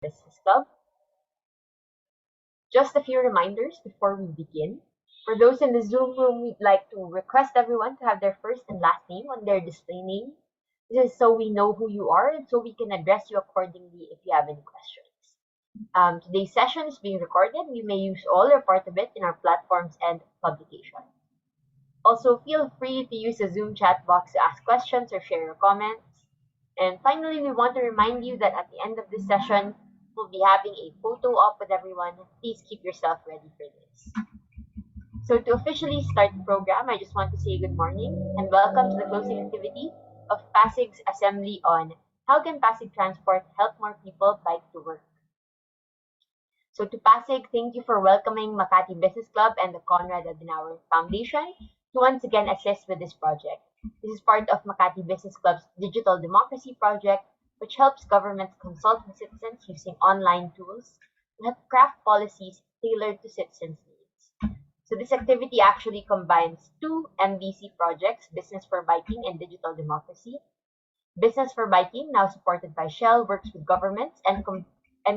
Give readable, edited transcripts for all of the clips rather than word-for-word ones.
Business Club. Just a few reminders before we begin. For those in the Zoom room, we'd like to request everyone to have their first and last name on their display name. This is so we know who you are and so we can address you accordingly if you have any questions. Today's session is being recorded. We may use all or part of it in our platforms and publications. Also, feel free to use the Zoom chat box to ask questions or share your comments. And finally, we want to remind you that at the end of this session, we'll be having a photo op with everyone. Please keep yourself ready for this. So to officially start the program, I just want to say good morning and welcome to the closing activity of Pasig's Assembly on How Can Pasig Transport Help More People Bike to Work? So to Pasig, thank you for welcoming Makati Business Club and the Konrad Adenauer Foundation to once again assist with this project. This is part of Makati Business Club's Digital Democracy Project, which helps governments consult with citizens using online tools to help craft policies tailored to citizens' needs. So this activity actually combines two MBC projects, Business for Biking and Digital Democracy. Business for Biking, now supported by Shell, works with governments and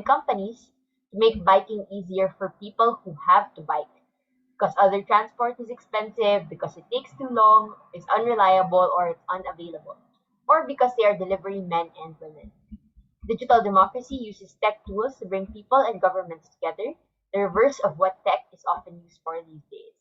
companies to make biking easier for people who have to bike. Because other transport is expensive, because it takes too long, is unreliable, or it's unavailable, or because they are delivery men and women. Digital democracy uses tech tools to bring people and governments together, the reverse of what tech is often used for these days.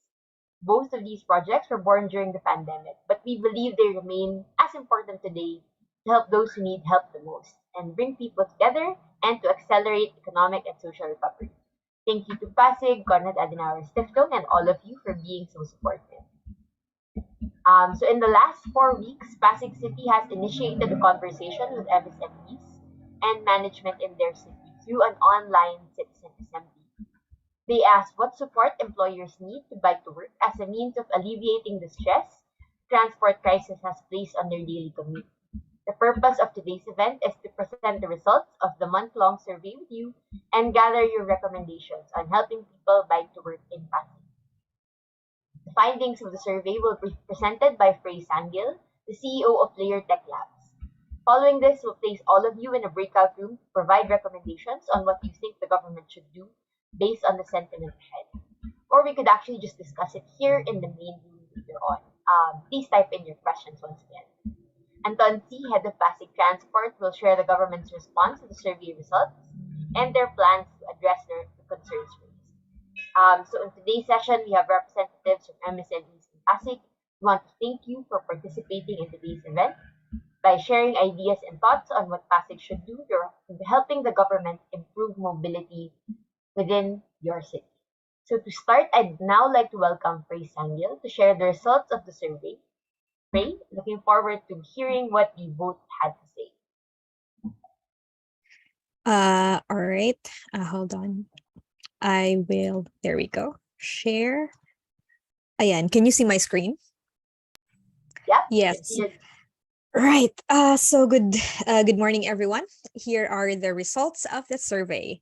Both of these projects were born during the pandemic, but we believe they remain as important today to help those who need help the most and bring people together and to accelerate economic and social recovery. Thank you to Pasig, Konrad Adenauer Stiftung, and all of you for being so supportive. So in the last 4 weeks, Pasig City has initiated a conversation with MSMEs and management in their city through an online citizen assembly. They asked what support employers need to bike to work as a means of alleviating the stress transport crisis has placed on their daily commute. The purpose of today's event is to present the results of the month-long survey with you and gather your recommendations on helping people bike to work in Pasig. The findings of the survey will be presented by Frey Sangil, the CEO of Player Tech Labs. Following this, we'll place all of you in a breakout room to provide recommendations on what you think the government should do based on the sentiment ahead. Or we could actually just discuss it here in the main room later on. Please type in your questions once again. Anton C., head of Pasig Transport, will share the government's response to the survey results and their plans to address the concerns raised. So in today's session, we have representatives from MSMEs in Pasig. We want to thank you for participating in today's event by sharing ideas and thoughts on what Pasig should do to helping the government improve mobility within your city. So to start, I'd now like to welcome Frey Sangil to share the results of the survey. Frey, looking forward to hearing what you both had to say. All right. Hold on. There we go. Share. Ayan, can you see my screen? Yeah. Yes. Right. So good morning, everyone. Here are the results of the survey.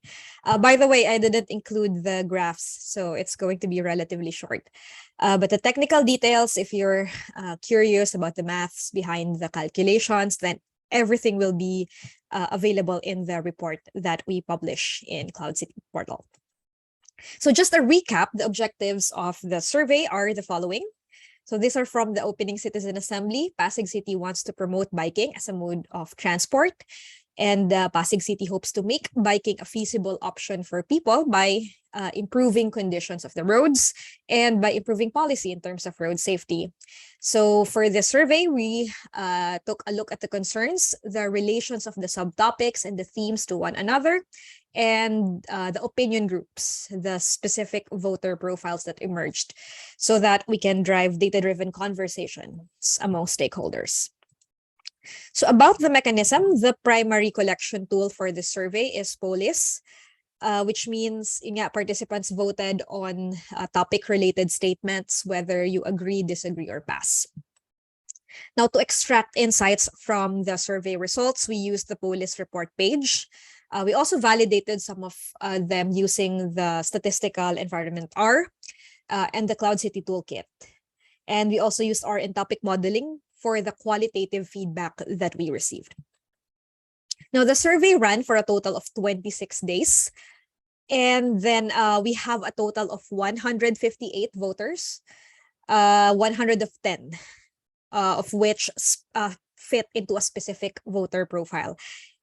By the way, I didn't include the graphs, so it's going to be relatively short. But the technical details, if you're curious about the maths behind the calculations, then everything will be available in the report that we publish in Cloud City portal. So just a recap, the objectives of the survey are the following. So these are from the opening citizen assembly. Pasig City wants to promote biking as a mode of transport. And Pasig City hopes to make biking a feasible option for people by improving conditions of the roads and by improving policy in terms of road safety. So for the survey, we took a look at the concerns, the relations of the subtopics and the themes to one another, and the opinion groups, the specific voter profiles that emerged, so that we can drive data-driven conversations among stakeholders. So about the mechanism, the primary collection tool for the survey is Polis, which means participants voted on topic-related statements, whether you agree, disagree, or pass. Now, to extract insights from the survey results, we used the Polis report page. We also validated some of them using the statistical environment R and the Cloud City toolkit. And we also used R in topic modeling for the qualitative feedback that we received. Now, the survey ran for a total of 26 days. And then we have a total of 158 voters, 110 of which fit into a specific voter profile.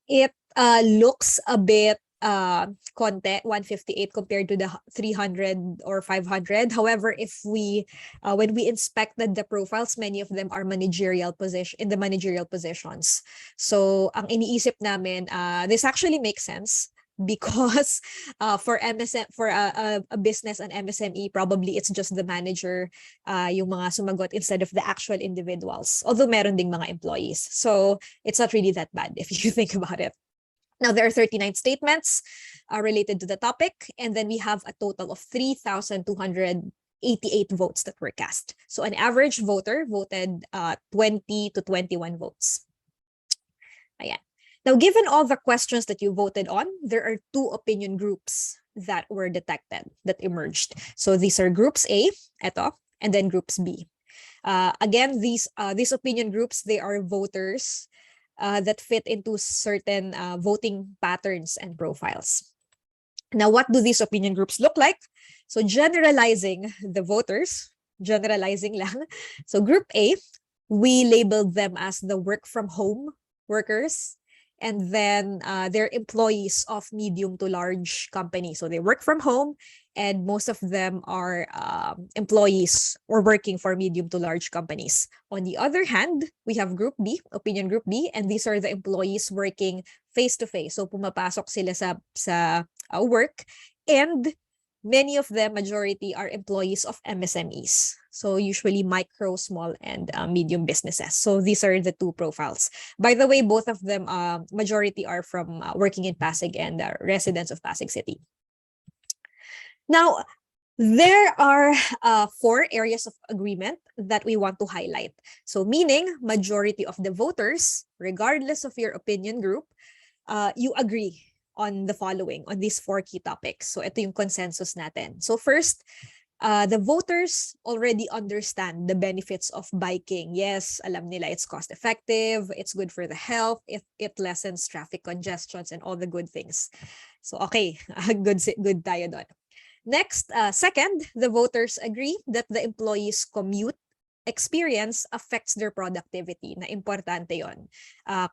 It looks a bit konti, 158 compared to the 300 or 500. However, if we when we inspected the profiles, many of them are managerial position in the managerial positions. So ang iniisip namin, this actually makes sense because for MSM for a business and MSME, probably it's just the manager yung mga sumagot instead of the actual individuals. Although meron ding mga employees. So it's not really that bad if you think about it. Now, there are 39 statements related to the topic, and then we have a total of 3,288 votes that were cast. So an average voter voted 20 to 21 votes. Ayan. Now, given all the questions that you voted on, there are two opinion groups that were detected, that emerged. So these are groups A, eto, and then groups B. Again, these opinion groups, they are voters that fit into certain voting patterns and profiles. Now, what do these opinion groups look like? So generalizing the voters, generalizing lang. So group A, we labeled them as the work from home workers, and then they're employees of medium to large companies. So they work from home, and most of them are employees or working for medium to large companies. On the other hand, we have Group B, Opinion Group B, and these are the employees working face-to-face. So pumapasok sila sa work, and many of them, majority, are employees of MSMEs. So usually micro, small, and medium businesses. So these are the two profiles. By the way, both of them, majority are from working in Pasig and residents of Pasig City. Now, there are 4 areas of agreement that we want to highlight. So meaning, majority of the voters, regardless of your opinion group, you agree on the following, on these 4 key topics. So ito yung consensus natin. So first, the voters already understand the benefits of biking. Yes, alam nila it's cost effective, it's good for the health, it lessens traffic congestions and all the good things. So okay, good tayo doon. Next, second, the voters agree that the employees' commute experience affects their productivity. Na importante yon.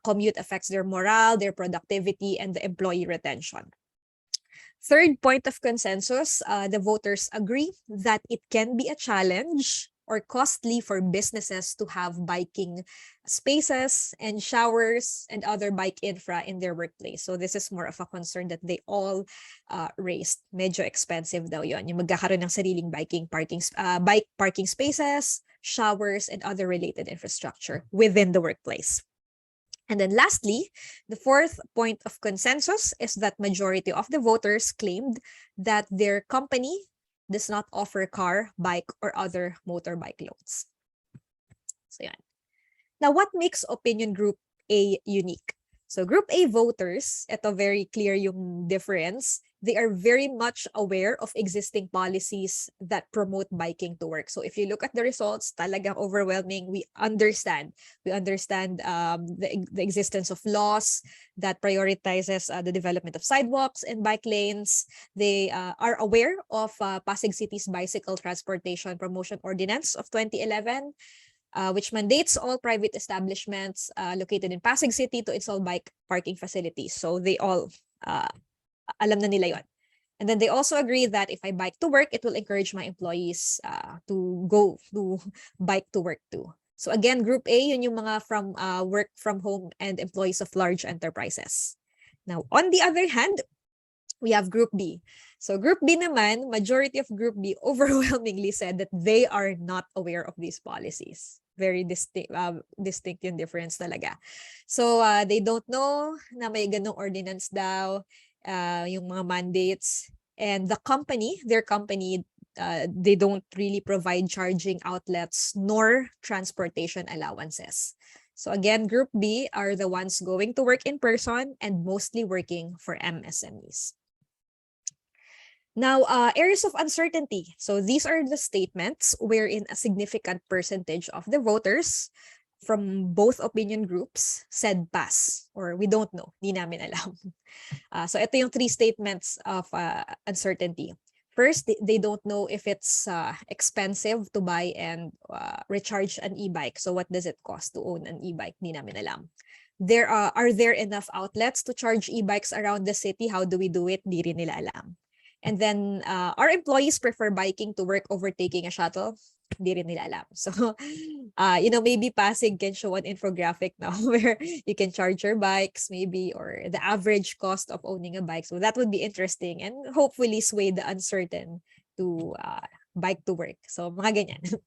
Commute affects their morale, their productivity, and the employee retention. Third point of consensus, the voters agree that it can be a challenge or costly for businesses to have biking spaces and showers and other bike infra in their workplace. So this is more of a concern that they all raised. Medyo expensive daw yon. Yung magkakaroon ng sariling bike parking spaces, showers, and other related infrastructure within the workplace. And then lastly, the fourth point of consensus is that majority of the voters claimed that their company does not offer car, bike, or other motorbike loans. So yan. Now, what makes opinion group A unique? So group A voters, ito very clear yung difference. They are very much aware of existing policies that promote biking to work. So if you look at the results, talagang overwhelming. We understand the existence of laws that prioritizes the development of sidewalks and bike lanes. They are aware of Pasig City's Bicycle Transportation Promotion Ordinance of 2011. Which mandates all private establishments located in Pasig City to install bike parking facilities. So they all alam na nila yon. And then they also agree that if I bike to work, it will encourage my employees to go to bike to work too. So again, Group A, yun yung mga from work from home and employees of large enterprises. Now, on the other hand, we have Group B. So Group B naman, majority of Group B overwhelmingly said that they are not aware of these policies. Very distinct yung difference talaga. So they don't know na may ganong ordinance daw, yung mga mandates. And their company, they don't really provide charging outlets nor transportation allowances. So again, Group B are the ones going to work in person and mostly working for MSMEs. Now, areas of uncertainty. So these are the statements wherein a significant percentage of the voters from both opinion groups said pass or we don't know, di namin alam. So ito yung three statements of uncertainty. First, they don't know if it's expensive to buy and recharge an e-bike. So what does it cost to own an e-bike? Di namin alam. Are there enough outlets to charge e-bikes around the city? How do we do it? Di rin nila alam. And then, our employees prefer biking to work over taking a shuttle? Di rin nila alam. So, maybe Pasig can show an infographic now where you can charge your bikes maybe, or the average cost of owning a bike. So that would be interesting and hopefully sway the uncertain to bike to work. So mga ganyan.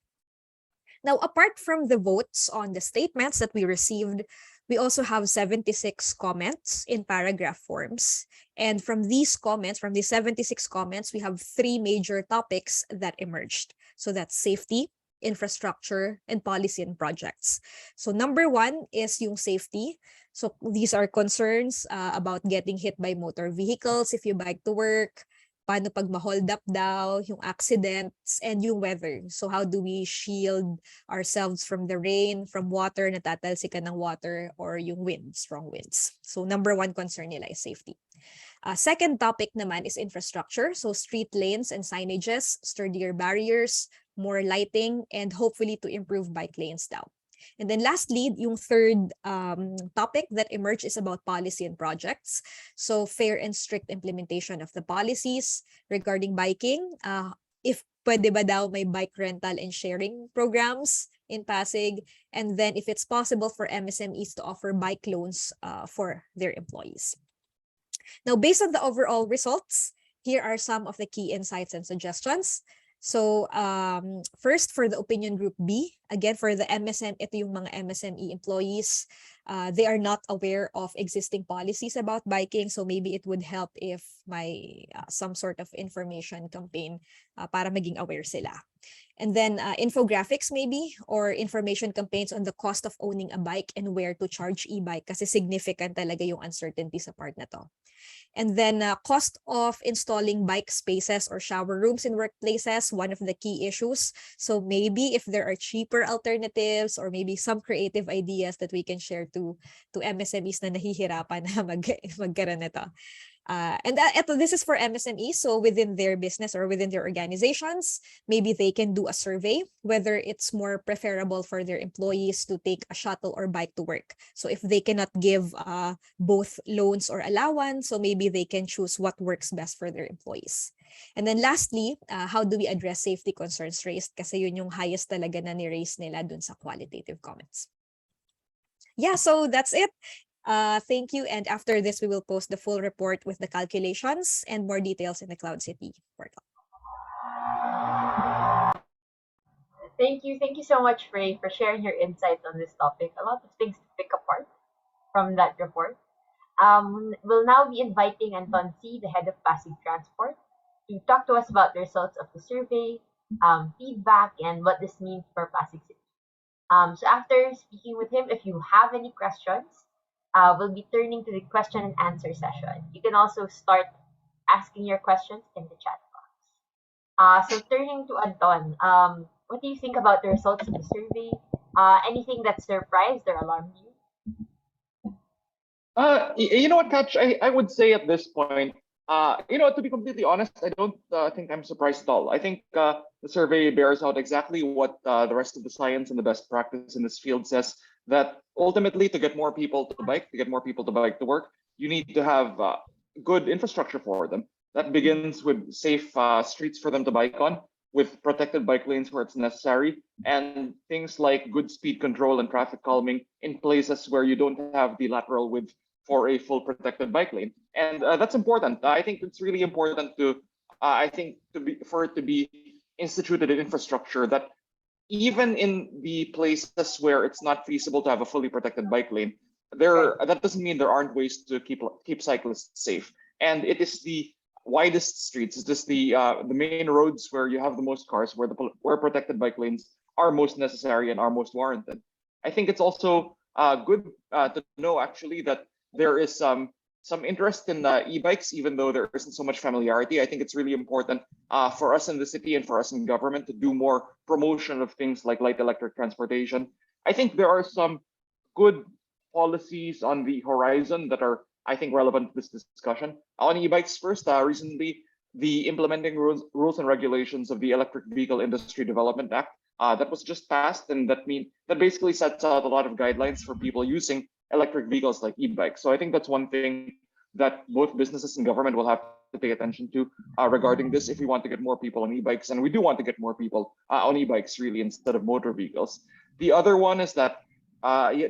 Now, apart from the votes on the statements that we received, we also have 76 comments in paragraph forms. And from these comments, from the 76 comments, we have three major topics that emerged. So that's safety, infrastructure, and policy and projects. So number one is yung safety. So these are concerns about getting hit by motor vehicles if you bike to work, paano pag ma-hold up daw, yung accidents, and yung weather. So how do we shield ourselves from the rain, from water, natatalsikan ng water, or yung winds, strong winds. So number one concern nila is safety. Second topic naman is infrastructure. So street lanes and signages, sturdier barriers, more lighting, and hopefully to improve bike lanes daw. And then lastly, yung third topic that emerged is about policy and projects. So fair and strict implementation of the policies regarding biking. If pwede ba daw may bike rental and sharing programs in Pasig. And then if it's possible for MSMEs to offer bike loans for their employees. Now, based on the overall results, here are some of the key insights and suggestions. So first, for the opinion group B, again, for the ito yung mga MSME employees, they are not aware of existing policies about biking. So maybe it would help if may some sort of information campaign para maging aware sila. And then infographics maybe, or information campaigns on the cost of owning a bike and where to charge e-bike kasi significant talaga yung uncertainty sa part na to. And then cost of installing bike spaces or shower rooms in workplaces, one of the key issues. So maybe if there are cheaper alternatives or maybe some creative ideas that we can share to MSMEs na nahihirapan na magkaroon nito. And this is for MSMEs, so within their business or within their organizations, maybe they can do a survey whether it's more preferable for their employees to take a shuttle or bike to work. So if they cannot give both loans or allowance, so maybe they can choose what works best for their employees. And then lastly, how do we address safety concerns raised? Kasi yun yung highest talaga na ni-raise nila dun sa qualitative comments. Yeah, so that's it. Thank you. And after this, we will post the full report with the calculations and more details in the Cloud City portal. Thank you. Thank you so much, Frey, for sharing your insights on this topic. A lot of things to pick apart from that report. We'll now be inviting Anton C., the head of Pasig Transport, to talk to us about the results of the survey, feedback, and what this means for Pasig City. So after speaking with him, if you have any questions, we'll be turning to the question and answer session. You can also start asking your questions in the chat box. So turning to Anton, what do you think about the results of the survey? Anything that surprised or alarmed you? You know what, Catch? I would say at this point, to be completely honest, I don't think I'm surprised at all. I think the survey bears out exactly what the rest of the science and the best practice in this field says, that ultimately to get more people to bike, to work, you need to have good infrastructure for them. That begins with safe streets for them to bike on, with protected bike lanes where it's necessary, and things like good speed control and traffic calming in places where you don't have the lateral width for a full protected bike lane. And that's important. I think it's really important for it to be instituted in infrastructure that even in the places where it's not feasible to have a fully protected bike lane, that doesn't mean there aren't ways to keep cyclists safe. And it is the widest streets, it's just the main roads where you have the most cars, where protected bike lanes are most necessary and are most warranted. I think it's also good to know actually that there is some interest in e-bikes, even though there isn't so much familiarity. I think it's really important for us in the city and for us in government to do more promotion of things like light electric transportation. I think there are some good policies on the horizon that are, I think, relevant to this discussion. On e-bikes first, recently, the implementing rules and regulations of the Electric Vehicle Industry Development Act that was just passed, and that basically sets out a lot of guidelines for people using electric vehicles like e-bikes. So I think that's one thing that both businesses and government will have to pay attention to regarding this if we want to get more people on e-bikes, and we do want to get more people on e-bikes really instead of motor vehicles. The other one is that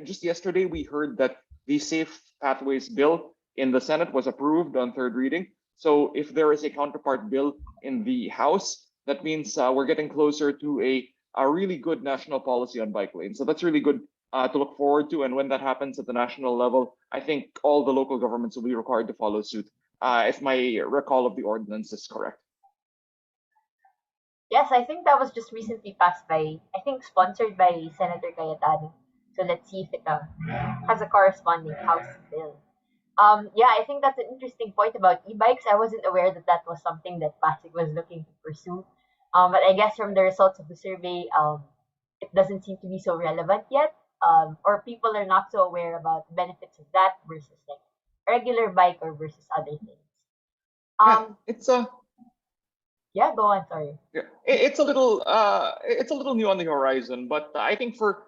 just yesterday we heard that the Safe Pathways bill in the Senate was approved on third reading. So if there is a counterpart bill in the House, that means we're getting closer to a really good national policy on bike lanes. So that's really good to look forward to. And when that happens at the national level, I think all the local governments will be required to follow suit, if my recall of the ordinance is correct. Yes, I think that was just recently passed by, I think sponsored by Senator Cayetano. So let's see if it has a corresponding House bill. Yeah, I think that's an interesting point about e-bikes. I wasn't aware that that was something that Pasig was looking to pursue. But I guess from the results of the survey, it doesn't seem to be so relevant yet. Or people are not so aware about the benefits of that versus like regular bike or versus other things. Yeah, Um, it's a yeah, go on. Sorry. Yeah, it's a little new on the horizon, but I think for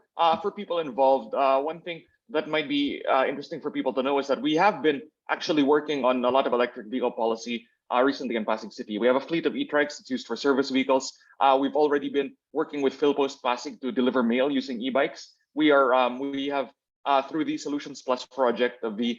people involved, one thing that might be interesting for people to know is that we have been actually working on a lot of electric vehicle policy recently in Pasig City. We have a fleet of e-trikes that's used for service vehicles. We've already been working with Philpost Pasig to deliver mail using e-bikes. We have through the Solutions Plus project of the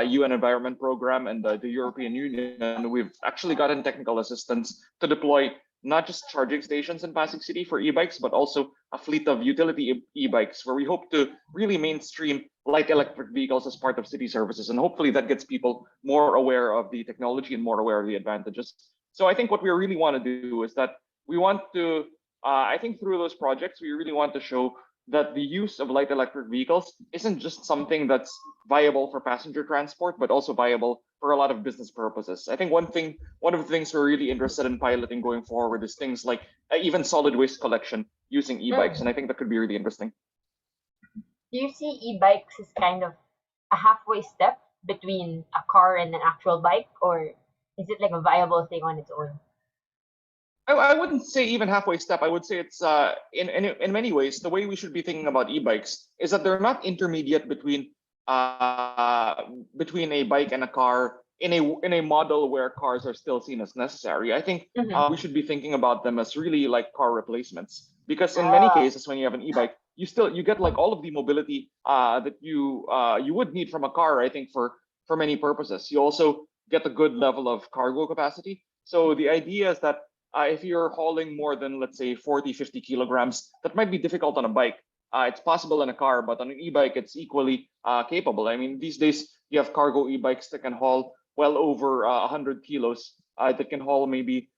UN Environment Program and the European Union, we've actually gotten technical assistance to deploy not just charging stations in Pasig City for e-bikes, but also a fleet of utility e-bikes where we hope to really mainstream light electric vehicles as part of city services. And hopefully that gets people more aware of the technology and more aware of the advantages. So I think what we really want to do is that we want to, I think through those projects, we really want to show that the use of light electric vehicles isn't just something that's viable for passenger transport, but also viable for a lot of business purposes. I think one of the things we're really interested in piloting going forward is things like even solid waste collection using e-bikes, and I think that could be really interesting. Do you see e-bikes as kind of a halfway step between a car and an actual bike, or is it like a viable thing on its own? I wouldn't say even halfway step. I would say it's in many ways the way we should be thinking about e-bikes is that they're not intermediate between a bike and a car in a model where cars are still seen as necessary. I think Mm-hmm. we should be thinking about them as really like car replacements because in many Ah, cases when you have an e-bike, you get like all of the mobility that you would need from a car. I think for many purposes. You also get a good level of cargo capacity. So the idea is that if you're hauling more than, let's say, 40, 50 kilograms, that might be difficult on a bike. It's possible in a car, but on an e-bike, it's equally capable. I mean, these days, you have cargo e-bikes that can haul well over 100 kilos, that can haul maybe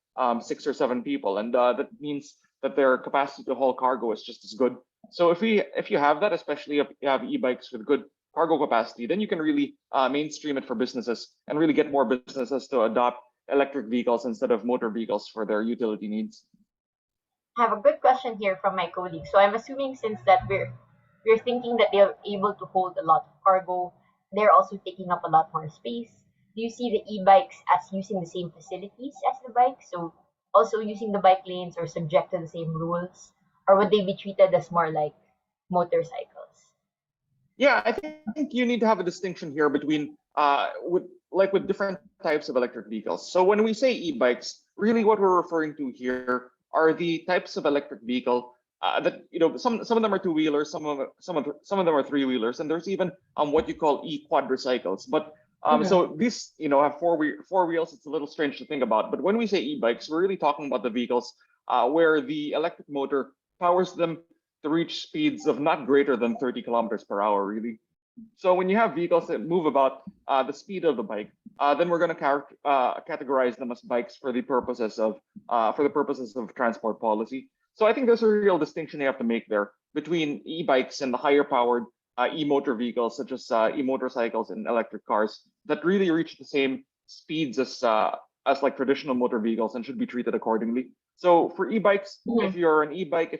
6 or 7 people. And that means that their capacity to haul cargo is just as good. So if you have that, especially if you have e-bikes with good cargo capacity, then you can really mainstream it for businesses and really get more businesses to adopt electric vehicles instead of motor vehicles for their utility needs. I have a good question here from my colleague. So I'm assuming since that we're thinking that they're able to hold a lot of cargo, they're also taking up a lot more space. Do you see the e-bikes as using the same facilities as the bike? So also using the bike lanes or subject to the same rules? Or would they be treated as more like motorcycles? Yeah, I think you need to have a distinction here between with different types of electric vehicles. So when we say e-bikes, really what we're referring to here are the types of electric vehicle that some of them are two wheelers, some of them are three wheelers, and there's even what you call e-quadricycles. But Mm-hmm. so these have four wheels. It's a little strange to think about, but when we say e-bikes, we're really talking about the vehicles where the electric motor powers them to reach speeds of not greater than 30 kilometers per hour, really. So when you have vehicles that move about the speed of the bike, then we're going to categorize them as bikes for the purposes of transport policy. So I think there's a real distinction you have to make there between e-bikes and the higher powered e-motor vehicles such as e-motorcycles and electric cars that really reach the same speeds as like traditional motor vehicles and should be treated accordingly. So for e-bikes, Mm-hmm. if you're an e-bike,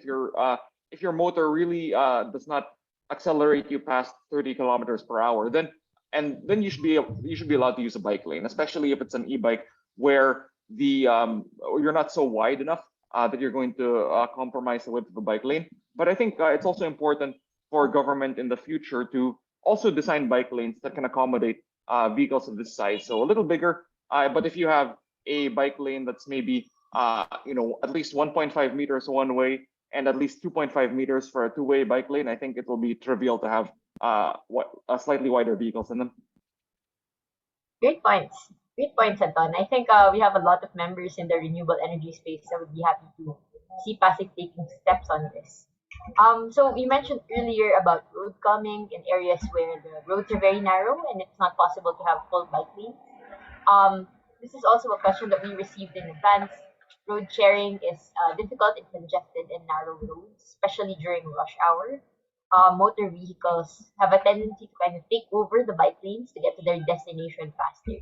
if your motor really does not accelerate you past 30 kilometers per hour, then you should be allowed to use a bike lane, especially if it's an e-bike where you're not so wide enough that you're going to compromise the width of the bike lane. But I think it's also important for government in the future to also design bike lanes that can accommodate vehicles of this size. So a little bigger, but if you have a bike lane that's maybe at least 1.5 meters one way and at least 2.5 meters for a two-way bike lane, I think it will be trivial to have slightly wider vehicles in them. Great points. Great points, Anton. I think we have a lot of members in the renewable energy space that would be happy to see Pasig taking steps on this. So we mentioned earlier about road calming in areas where the roads are very narrow and it's not possible to have full bike lanes. This is also a question that we received in advance. Road sharing is difficult in congested and narrow roads, especially during rush hour. Motor vehicles have a tendency to kind of take over the bike lanes to get to their destination faster.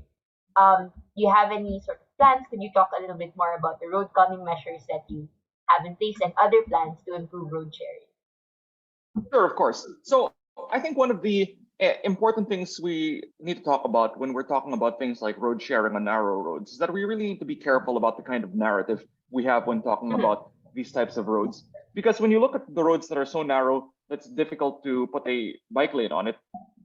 Do you have any sort of plans? Could you talk a little bit more about the road calming measures that you have in place and other plans to improve road sharing? Sure, of course. So I think one of the important things we need to talk about when we're talking about things like road sharing on narrow roads is that we really need to be careful about the kind of narrative we have when talking about these types of roads. Because when you look at the roads that are so narrow, that's difficult to put a bike lane on it,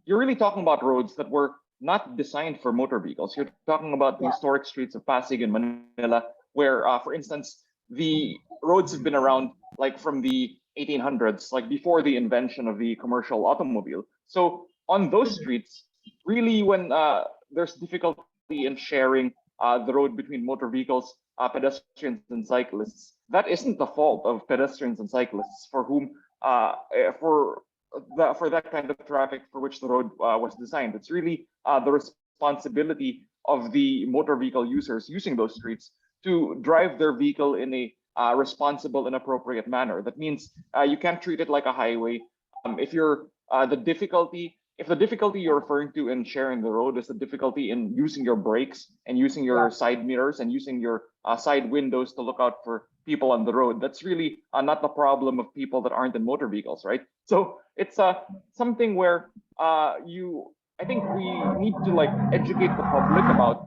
you're really talking about roads that were not designed for motor vehicles. You're talking about the historic streets of Pasig and Manila, where, for instance, the roads have been around like from the 1800s, like before the invention of the commercial automobile. So on those streets, really when there's difficulty in sharing the road between motor vehicles, pedestrians and cyclists, that isn't the fault of pedestrians and cyclists for whom for that kind of traffic for which the road was designed. It's really the responsibility of the motor vehicle users using those streets to drive their vehicle in a responsible and appropriate manner. That means you can't treat it like a highway. If the difficulty you're referring to in sharing the road is the difficulty in using your brakes and using your side mirrors and using your side windows to look out for people on the road, that's really not the problem of people that aren't in motor vehicles, right? So it's something where I think we need to like educate the public about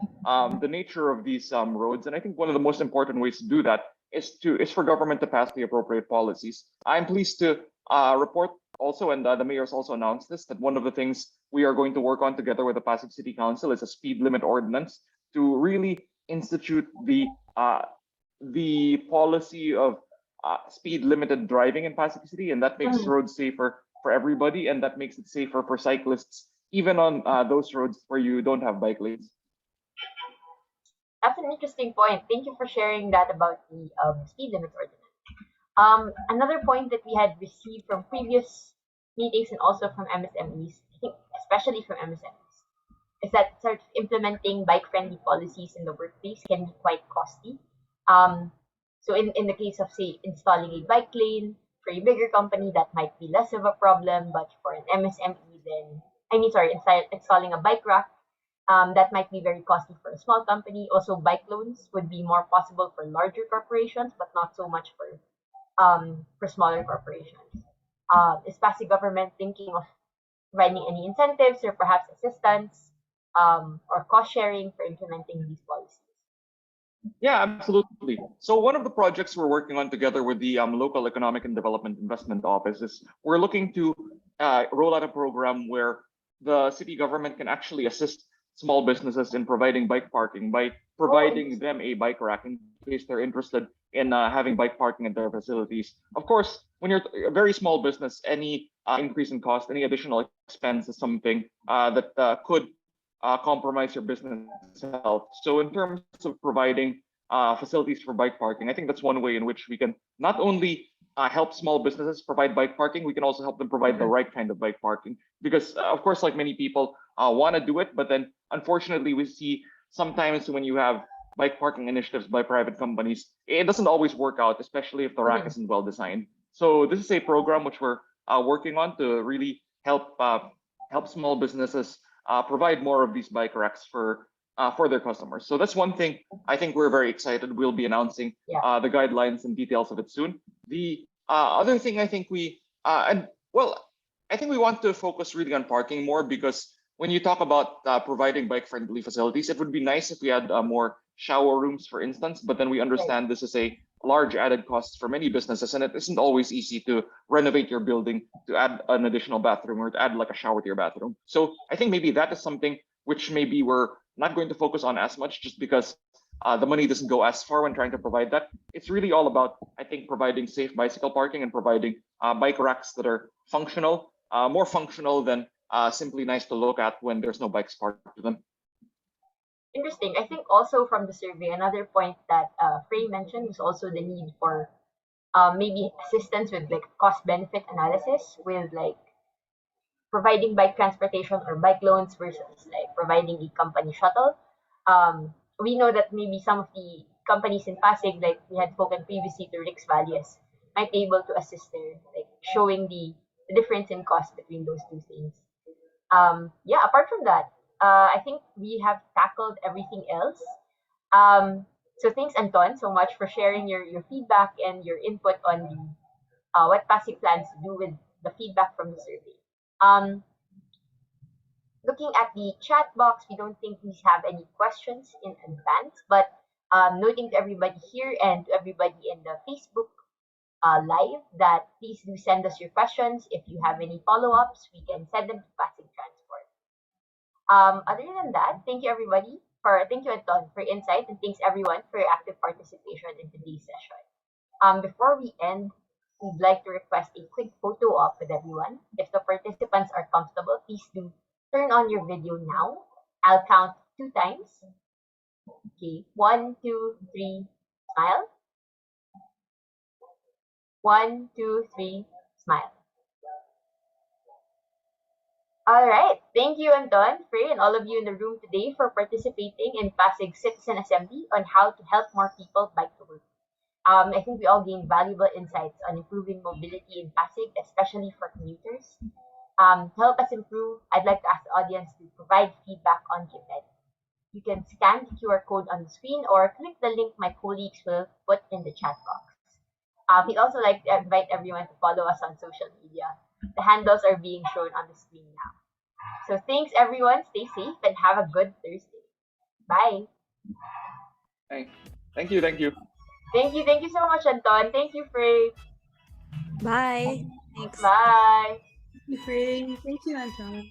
the nature of these roads, and I think one of the most important ways to do that is for government to pass the appropriate policies. I'm pleased to report also, and the mayor's also announced this, that one of the things we are going to work on together with the Pasig City Council is a speed limit ordinance to really institute the policy of speed limited driving in Pasig City, and that makes roads safer for everybody, and that makes it safer for cyclists, even on those roads where you don't have bike lanes. That's an interesting point. Thank you for sharing that about the speed limit ordinance. Another point that we had received from previous meetings and also from MSMEs, I think especially from MSMEs, is that sort of implementing bike-friendly policies in the workplace can be quite costly. So in the case of, say, installing a bike lane for a bigger company, that might be less of a problem, but for an MSME, installing a bike rack, that might be very costly for a small company. Also, bike loans would be more possible for larger corporations, but not so much for smaller corporations. Is Pasig government thinking of providing any incentives or perhaps assistance or cost sharing for implementing these policies? Yeah, absolutely. So one of the projects we're working on together with the local economic and development investment office is we're looking to roll out a program where the city government can actually assist small businesses in providing bike parking by providing them a bike rack in case they're interested in having bike parking at their facilities. Of course, when you're a very small business, any increase in cost, any additional expense is something that could compromise your business health. So in terms of providing facilities for bike parking, I think that's one way in which we can not only help small businesses provide bike parking, we can also help them provide the right kind of bike parking. Because of course, like many people want to do it, but then unfortunately we see sometimes when you have bike parking initiatives by private companies, it doesn't always work out, especially if the rack isn't well designed. So this is a program which we're working on to really help small businesses provide more of these bike racks for their customers. So that's one thing I think we're very excited. We'll be announcing the guidelines and details of it soon. The Other thing I think I think we want to focus really on parking more, because when you talk about providing bike-friendly facilities, it would be nice if we had more shower rooms, for instance. But then we Right. understand this is a large added cost for many businesses, and it isn't always easy to renovate your building to add an additional bathroom or to add like a shower to your bathroom. So I think maybe that is something which maybe we're not going to focus on as much, just because the money doesn't go as far when trying to provide that. It's really all about, I think, providing safe bicycle parking and providing bike racks that are functional, more functional than simply nice to look at when there's no bikes parked to them. Interesting. I think also from the survey, another point that Frey mentioned was also the need for maybe assistance with like cost benefit analysis with like providing bike transportation or bike loans versus like providing a company shuttle. We know that maybe some of the companies in Pasig, like we had spoken previously to Rick's Valles, might be able to assist there, like showing the difference in cost between those two things. Yeah, apart from that, I think we have tackled everything else. So thanks, Anton, so much for sharing your feedback and your input on the what Pasig plans to do with the feedback from the survey. Um, Looking at the chat box, we don't think we have any questions in advance, but noting to everybody here and to everybody in the Facebook live that please do send us your questions. If you have any follow-ups, we can send them to Pasig Transport. Other than that, thank you Anton for your insight, and thanks everyone for your active participation in today's session. Before we end, we'd like to request a quick photo op with everyone. If the participants are comfortable, please do turn on your video now. I'll count 2 times. Okay, 1, 2, 3, smile. 1, 2, 3, smile. All right. Thank you, Anton, Frey, and all of you in the room today for participating in Pasig Citizen Assembly on how to help more people bike to work. I think we all gained valuable insights on improving mobility in Pasig, especially for commuters. To help us improve, I'd like to ask the audience to provide feedback on the event. You can scan the QR code on the screen or click the link my colleagues will put in the chat box. We'd also like to invite everyone to follow us on social media. The handles are being shown on the screen now. So thanks everyone, stay safe and have a good Thursday. Bye. Thank you. Thank you so much, Anton. Thank you, Frey. Bye. Thanks. Bye. Thank you, Anton.